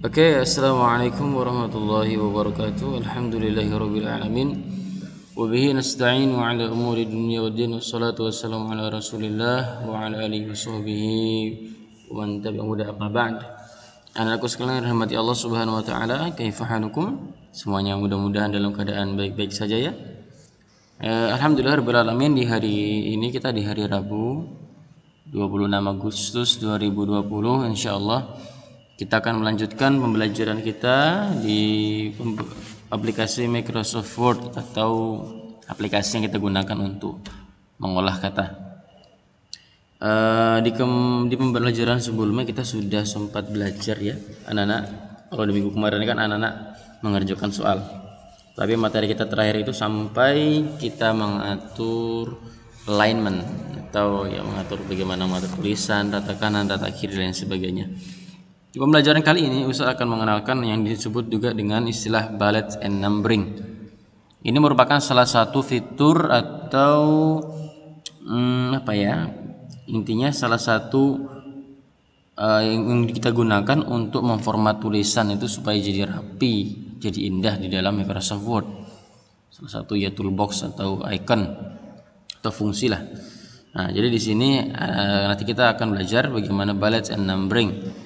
Assalamualaikum warahmatullahi wabarakatuh. Alhamdulillahirabbil alamin. Wa bihi nasta'inu 'ala umuri dunya waddin. Wassalatu wassalamu 'ala Rasulillah wa 'ala alihi washabbihi wa man tabi'ahu huda amma ba'd. Anakku sekalian rahmati Allah Subhanahu wa taala, kaifa halukum? Semuanya mudah-mudahan dalam keadaan baik-baik saja ya. Alhamdulillah rabbil alamin, di hari ini kita di hari Rabu 26 Agustus 2020 insyaallah kita akan melanjutkan pembelajaran kita di aplikasi Microsoft Word atau aplikasi yang kita gunakan untuk mengolah kata. Di pembelajaran sebelumnya kita sudah sempat belajar ya anak-anak. Kalau di minggu kemarin kan anak-anak mengerjakan soal. Tapi materi kita terakhir itu sampai kita mengatur alignment atau ya mengatur bagaimana mengatur tulisan, tata kanan, tata kiri dan sebagainya. Di pembelajaran kali ini Ustaz akan mengenalkan yang disebut juga dengan istilah bullet and numbering. Ini merupakan salah satu fitur atau intinya salah satu yang kita gunakan untuk memformat tulisan itu supaya jadi rapi, jadi indah di dalam Microsoft Word. Salah satu ya toolbox atau icon atau fungsi lah. Nah, jadi di sini nanti kita akan belajar bagaimana bullet and numbering.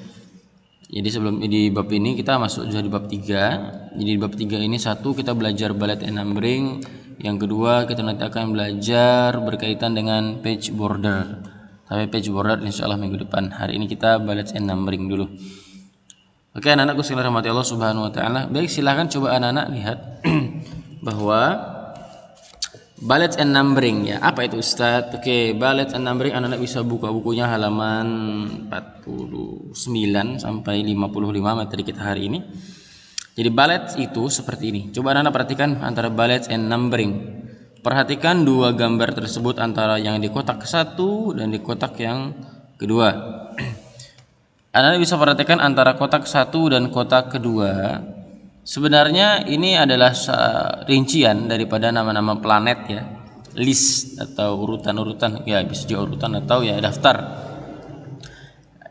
Jadi sebelum di bab ini kita masuk sudah di bab 3. Jadi di bab 3 ini satu kita belajar bullet and numbering, yang kedua kita nanti akan belajar berkaitan dengan page border. Tapi page border insyaallah minggu depan. Hari ini kita bullet and numbering dulu. Oke, anak-anakku sekalian rahmati Allah Subhanahu wa taala. Baik, silakan coba anak-anak lihat bahwa bullet and numbering ya. Apa itu Ustaz? Oke, bullet and numbering anak-anak bisa buka bukunya halaman 49 sampai 55 materi kita hari ini. Jadi bullet itu seperti ini. Coba anak-anak perhatikan antara bullet and numbering. Perhatikan dua gambar tersebut antara yang di kotak satu dan di kotak yang kedua. Anak-anak bisa perhatikan antara kotak satu dan kotak kedua. Sebenarnya ini adalah rincian daripada nama-nama planet ya, list atau urutan-urutan ya, bisa juga urutan atau ya daftar.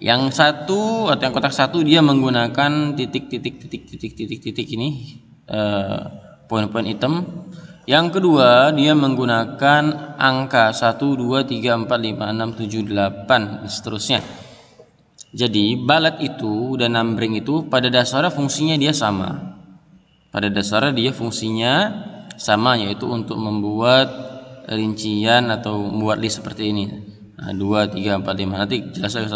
Yang satu atau yang kotak satu dia menggunakan titik ini poin-poin hitam. Yang kedua dia menggunakan angka 1 2 3 4 5 6 7 8 dan seterusnya. Jadi bullet itu dan numbering itu pada dasarnya fungsinya dia sama. Pada dasarnya dia fungsinya sama, yaitu untuk membuat rincian atau membuat list seperti ini. Nah, 2, 3, 4, 5. Nanti jelas saya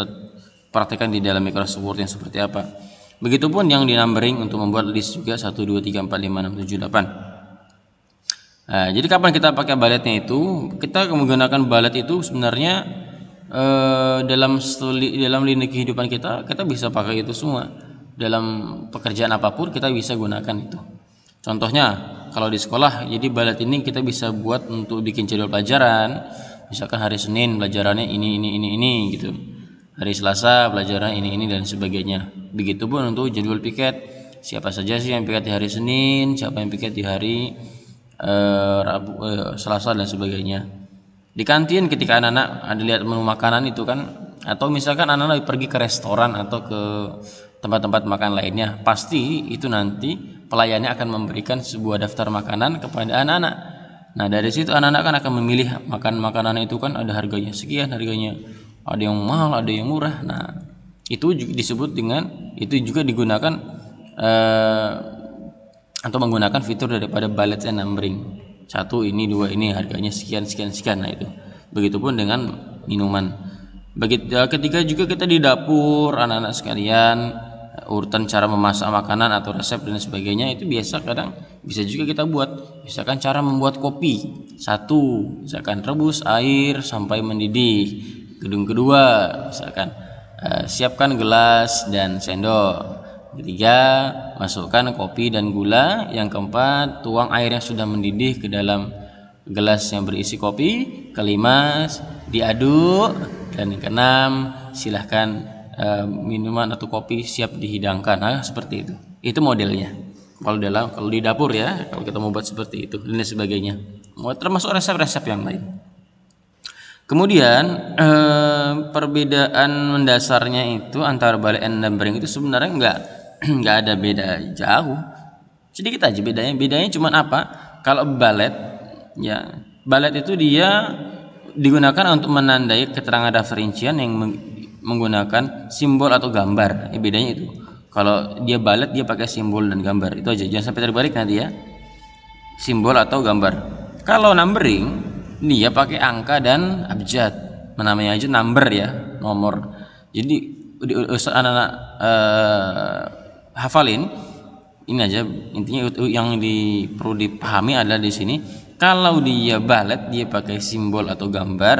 praktekkan di dalam Microsoft Word yang seperti apa. Begitupun yang di numbering untuk membuat list juga 1, 2, 3, 4, 5, 6, 7, 8. Nah, jadi kapan kita pakai bulletnya itu? Kita menggunakan bullet itu sebenarnya dalam lini kehidupan kita bisa pakai itu semua. Dalam pekerjaan apapun kita bisa gunakan itu. Contohnya kalau di sekolah, jadi bullet ini kita bisa buat untuk bikin jadwal pelajaran. Misalkan hari Senin pelajarannya ini gitu. Hari Selasa pelajaran ini dan sebagainya. Begitupun untuk jadwal piket. Siapa saja sih yang piket di hari Senin, siapa yang piket di hari Selasa dan sebagainya. Di kantin ketika anak-anak ada lihat menu makanan itu kan, atau misalkan anak-anak pergi ke restoran atau ke tempat-tempat makan lainnya, pasti itu nanti pelayannya akan memberikan sebuah daftar makanan kepada anak-anak. Nah, dari situ anak-anak kan akan memilih makanan itu kan ada harganya sekian, harganya ada yang mahal, ada yang murah. Nah, itu disebut dengan, itu juga digunakan atau menggunakan fitur daripada bullet and numbering. 1 ini, 2 ini, harganya sekian. Nah, itu. Begitupun dengan minuman. Ketika juga kita di dapur, anak-anak sekalian, urutan cara memasak makanan atau resep dan sebagainya itu biasa kadang bisa juga kita buat. Misalkan cara membuat kopi. 1, misalkan rebus air sampai mendidih. Kedua, misalkan siapkan gelas dan sendok. Ketiga, masukkan kopi dan gula. Yang keempat, tuang air yang sudah mendidih ke dalam gelas yang berisi kopi. Kelima, diaduk. Dan yang keenam, silahkan minuman atau kopi siap dihidangkan. Nah, seperti itu. Itu modelnya. Kalau di dapur ya, kalau kita mau buat seperti itu dan sebagainya. Termasuk resep-resep yang lain. Kemudian perbedaan mendasarnya itu antara bullet and numbering itu sebenarnya nggak ada beda jauh, sedikit aja bedanya. Bedanya cuma apa? Kalau balet, ya balet itu dia digunakan untuk menandai keterangan daftar rincian yang menggunakan simbol atau gambar. Bedanya itu. Kalau dia balet dia pakai simbol dan gambar, itu aja. Jangan sampai terbalik nanti ya, simbol atau gambar. Kalau numbering dia pakai angka dan abjad, namanya aja number ya, nomor. Jadi anak-anak hafalin ini aja, intinya yang perlu dipahami adalah di sini, kalau dia balet dia pakai simbol atau gambar,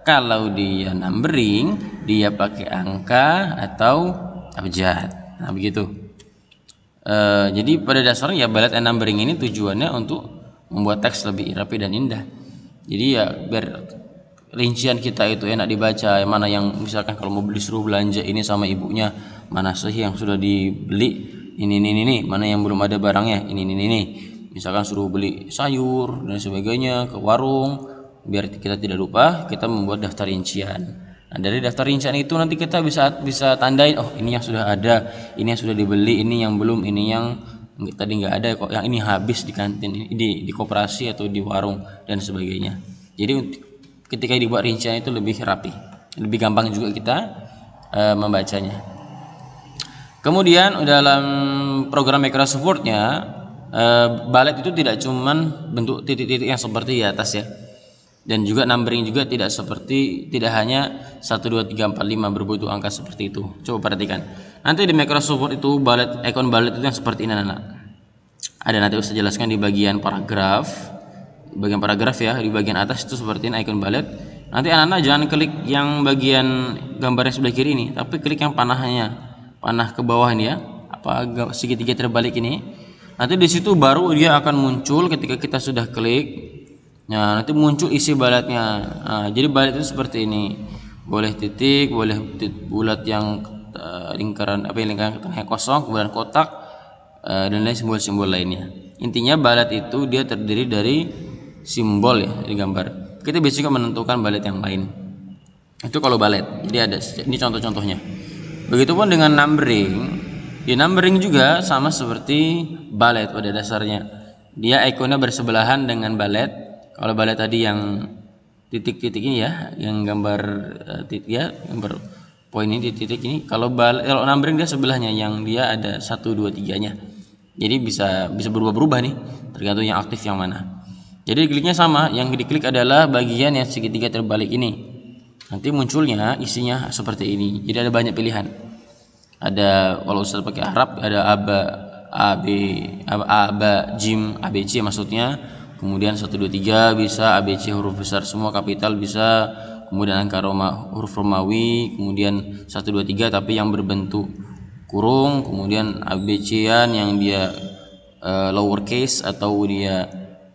kalau dia numbering dia pakai angka atau abjad. Nah begitu. Jadi pada dasarnya ya balet and numbering ini tujuannya untuk membuat teks lebih rapi dan indah. Jadi ya biar rincian kita itu enak dibaca, mana yang misalkan kalau mau disuruh belanja ini sama ibunya, mana sih yang sudah dibeli, ini, mana yang belum ada barangnya, ini. Misalkan suruh beli sayur dan sebagainya ke warung, biar kita tidak lupa kita membuat daftar rincian. Nah, dari daftar rincian itu nanti kita bisa tandain, oh ini yang sudah ada, ini yang sudah dibeli, ini yang belum, ini yang tadi nggak ada kok, yang ini habis di kantin, di koperasi atau di warung dan sebagainya. Jadi ketika dibuat rincian itu lebih rapi, lebih gampang juga kita membacanya. Kemudian dalam program Microsoft Word-nya balet itu tidak cuman bentuk titik-titik yang seperti di atas ya, dan juga numbering juga tidak hanya 1 2 3 4 5 berbentuk angka seperti itu. Coba perhatikan nanti di Microsoft Word itu balet, ikon balet itu yang seperti ini anak. Ada, nanti saya jelaskan di bagian paragraf ya, di bagian atas itu seperti ini ikon balet. Nanti anak-anak jangan klik yang bagian gambar yang sebelah kiri ini, tapi klik yang panah ke bawah ini ya, segitiga terbalik ini. Nanti di situ baru dia akan muncul ketika kita sudah klik. Nah, nanti muncul isi baletnya. Nah, jadi balet itu seperti ini. Boleh titik, boleh bulat yang lingkaran tengahnya kosong, kemudian kotak dan lain simbol-simbol lainnya. Intinya balet itu dia terdiri dari simbol ya, dari gambar. Kita bisa juga menentukan balet yang lain. Itu kalau balet. Jadi ada ini contoh-contohnya. Begitupun dengan numbering. Di numbering juga sama seperti balet pada dasarnya. Dia ikonnya bersebelahan dengan balet. Kalau balet tadi yang titik-titik ini ya, yang gambar titik ya, gambar poin ini titik ini. Kalau numbering dia sebelahnya, yang dia ada 1 2 3-nya. Jadi bisa berubah-berubah nih, tergantung yang aktif yang mana. Jadi kliknya sama, yang diklik adalah bagian yang segitiga terbalik ini. Nanti munculnya isinya seperti ini. Jadi ada banyak pilihan. Ada, kalau Ustaz pakai Arab ada jim, ABC maksudnya. Kemudian 1 2 3 bisa, ABC huruf besar semua kapital bisa, kemudian angka huruf Romawi, kemudian 1 2 3 tapi yang berbentuk kurung, kemudian ABC-an yang dia lower case atau dia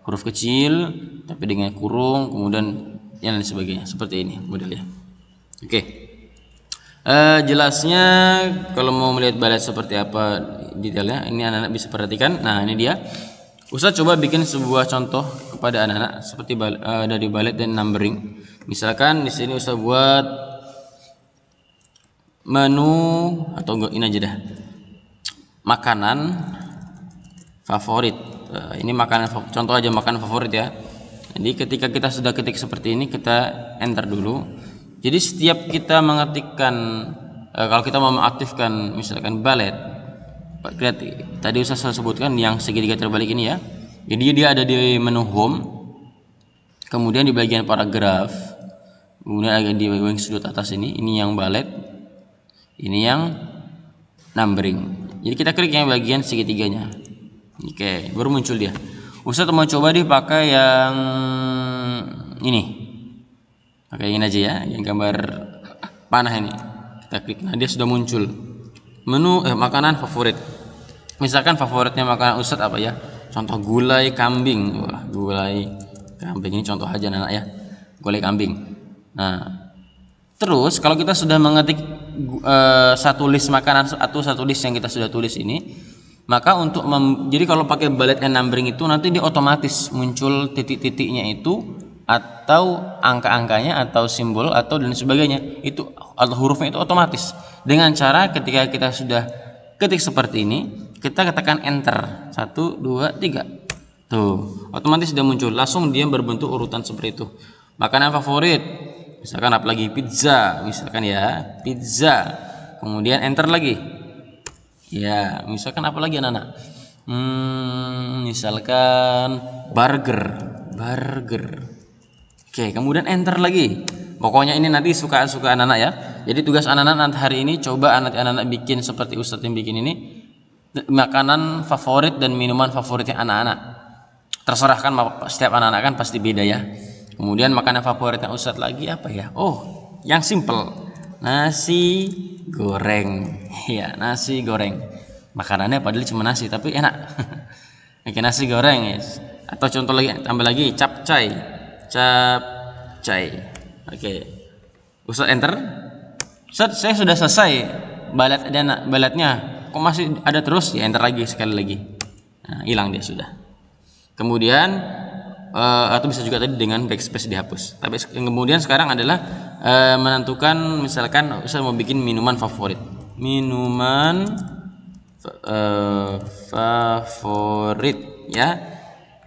huruf kecil tapi dengan kurung, kemudian yang lain sebagainya. Seperti ini modelnya. Oke. Jelasnya kalau mau melihat balet seperti apa detailnya, ini anak-anak bisa perhatikan. Nah, ini dia. Ustaz coba bikin sebuah contoh kepada anak-anak seperti dari balet dan numbering. Misalkan di sini Ustaz buat menu, atau ini aja dah, makanan favorit. Ini makanan, contoh aja makanan favorit ya. Jadi ketika kita sudah ketik seperti ini, kita enter dulu. Jadi setiap kita mengetikkan, kalau kita mau mengaktifkan misalkan balet, lihat tadi saya sebutkan yang segitiga terbalik ini ya. Jadi dia ada di menu home, kemudian di bagian paragraf, kemudian ada di bagian sudut atas ini yang balet, ini yang numbering. Jadi kita klik yang bagian segitiganya. Oke, baru muncul dia. Ustaz mau coba pakai yang ini. Pakai ini aja ya, yang gambar panah ini. Kita klik, nah dia sudah muncul. Menu makanan favorit. Misalkan favoritnya makanan Ustaz apa ya? Contoh gulai kambing. Wah, gulai kambing ini contoh aja anak ya. Gulai kambing. Nah, terus kalau kita sudah mengetik satu list makanan atau satu list yang kita sudah tulis ini, maka untuk jadi kalau pakai balet and numbering itu nanti dia otomatis muncul titik-titiknya itu, atau angka-angkanya, atau simbol, atau dan sebagainya, itu atau hurufnya itu otomatis, dengan cara ketika kita sudah Ketik seperti ini, kita katakan enter. 1, 2, 3. Tuh, otomatis sudah muncul. Langsung dia berbentuk urutan seperti itu. Makanan favorit, misalkan apalagi pizza, misalkan ya, pizza. Kemudian enter lagi. Ya, misalkan apalagi anak-anak? Misalkan burger. Oke, kemudian enter lagi. Pokoknya ini nanti suka-suka anak-anak ya. Jadi tugas anak-anak nanti hari ini coba anak-anak bikin seperti Ustadz yang bikin ini, makanan favorit dan minuman favoritnya anak-anak. Terserah kan, setiap anak-anak kan pasti beda ya. Kemudian makanan favoritnya Ustadz lagi apa ya? Oh, yang simple. Nasi goreng. Ya, nasi goreng. Makanannya padahal cuma nasi tapi enak. Oke, nasi goreng ya. Atau contoh lagi, tambah lagi capcay. Oke. Ustadz enter. Ustadz, saya sudah selesai baletnya. Kok masih ada terus? Ya enter lagi sekali lagi. Nah, hilang dia sudah. Kemudian atau bisa juga tadi dengan backspace dihapus. Tapi kemudian sekarang adalah menentukan, misalkan Ustadz mau bikin minuman favorit. Minuman favorit ya.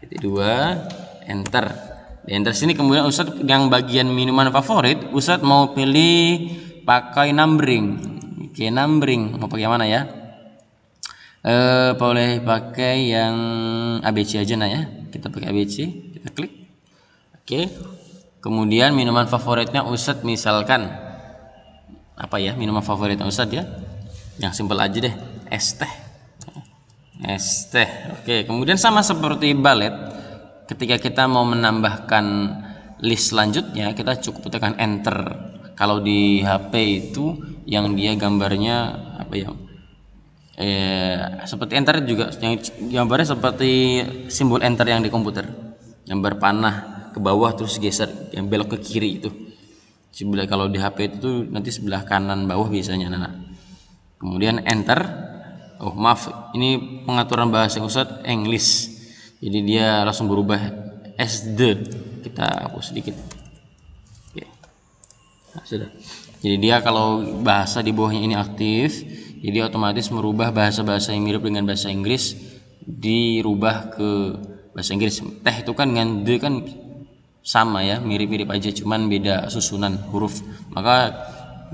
Titik 2 enter. Di enter sini kemudian Ustadz yang bagian minuman favorit Ustadz mau pilih pakai numbering. Oke, numbering mau pakai mana ya? Boleh pakai yang ABC aja nah ya. Kita pakai ABC, kita klik. Oke. Kemudian minuman favoritnya Ustadz misalkan apa ya? Minuman favoritnya Ustadz ya. Yang simpel aja deh, es teh. Oke, kemudian sama seperti balet, ketika kita mau menambahkan list selanjutnya kita cukup tekan enter. Kalau di HP itu yang dia gambarnya apa ya, seperti enter juga, yang gambarnya seperti simbol enter yang di komputer, gambar panah ke bawah terus geser yang belok ke kiri itu. Sebelah, kalau di HP itu nanti sebelah kanan bawah biasanya anak. Kemudian enter. Oh maaf, ini pengaturan bahasa Ustadz English, jadi dia langsung berubah SD. Kita hapus sedikit. Oke. Nah, sudah. Jadi dia kalau bahasa di bawahnya ini aktif, jadi otomatis merubah bahasa-bahasa yang mirip dengan bahasa Inggris dirubah ke bahasa Inggris. Teh itu kan dengan D kan sama ya, mirip-mirip aja, cuman beda susunan huruf. Maka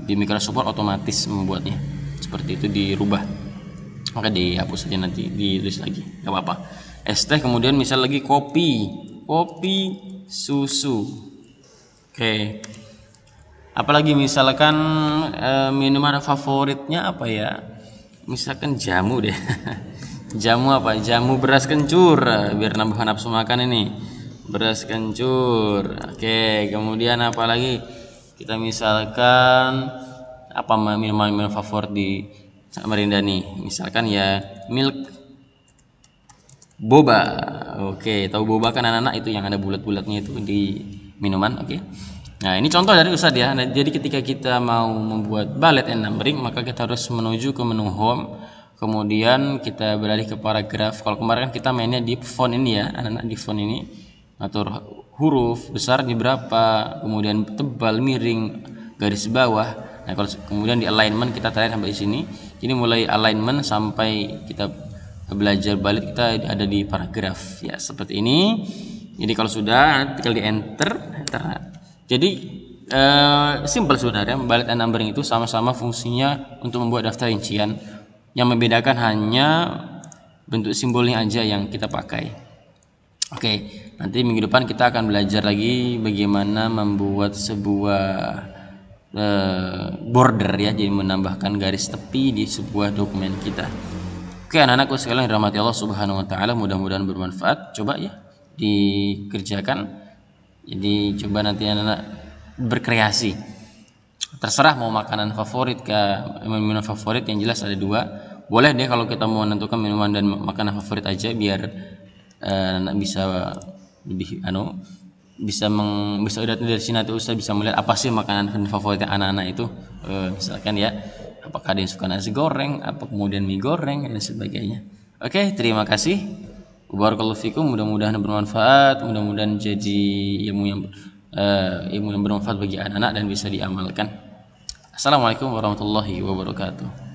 di Microsoft Word otomatis membuatnya seperti itu, dirubah. Maka dihapus saja, nanti ditulis lagi, nggak apa-apa. Es teh, kemudian misal lagi kopi susu. Oke. Apalagi misalkan minuman favoritnya apa ya? Misalkan jamu deh. Jamu apa? Jamu beras kencur, biar nambah nafsu makan ini. Beras kencur. Oke, kemudian apa lagi? Kita misalkan apa minuman favorit di Samarinda nih, misalkan ya milk boba. Oke, tahu boba kan anak-anak, itu yang ada bulat-bulatnya itu di minuman. Oke. Nah, ini contoh dari Ustadz ya. Nah, jadi ketika kita mau membuat bullet and numbering, maka kita harus menuju ke menu home, kemudian kita beralih ke paragraf. Kalau kemarin kan kita mainnya di font ini ya, anak-anak, di font ini atur huruf besarnya berapa, kemudian tebal, miring, garis bawah. Nah, kalau kemudian di alignment kita tarik sampai sini. Ini mulai alignment sampai kita belajar balik kita ada di paragraf ya, seperti ini. Jadi kalau sudah tinggal di enter. Jadi simple sebenarnya. Balik and numbering itu sama-sama fungsinya untuk membuat daftar rincian. Yang membedakan hanya bentuk simbolnya aja yang kita pakai. Oke, nanti minggu depan kita akan belajar lagi bagaimana membuat sebuah border ya, jadi menambahkan garis tepi di sebuah dokumen kita. Oke, anak-anakku sekalian yang dirahmati Allah Subhanahu wa taala, mudah-mudahan bermanfaat. Coba ya dikerjakan. Jadi coba nanti anak-anak berkreasi. Terserah mau makanan favorit kah, minuman favorit, yang jelas ada dua. Boleh deh kalau kita mau menentukan minuman dan makanan favorit aja, biar anak bisa lebih bisa dari sini nanti Ustaz bisa melihat apa sih makanan favorit anak-anak itu. Misalkan ya, apakah dia suka nasi goreng, apa kemudian mie goreng dan sebagainya. Oke, terima kasih. Barakallahu fikum, mudah-mudahan bermanfaat, mudah-mudahan jadi ilmu yang bermanfaat bagi anak-anak dan bisa diamalkan. Assalamualaikum warahmatullahi wabarakatuh.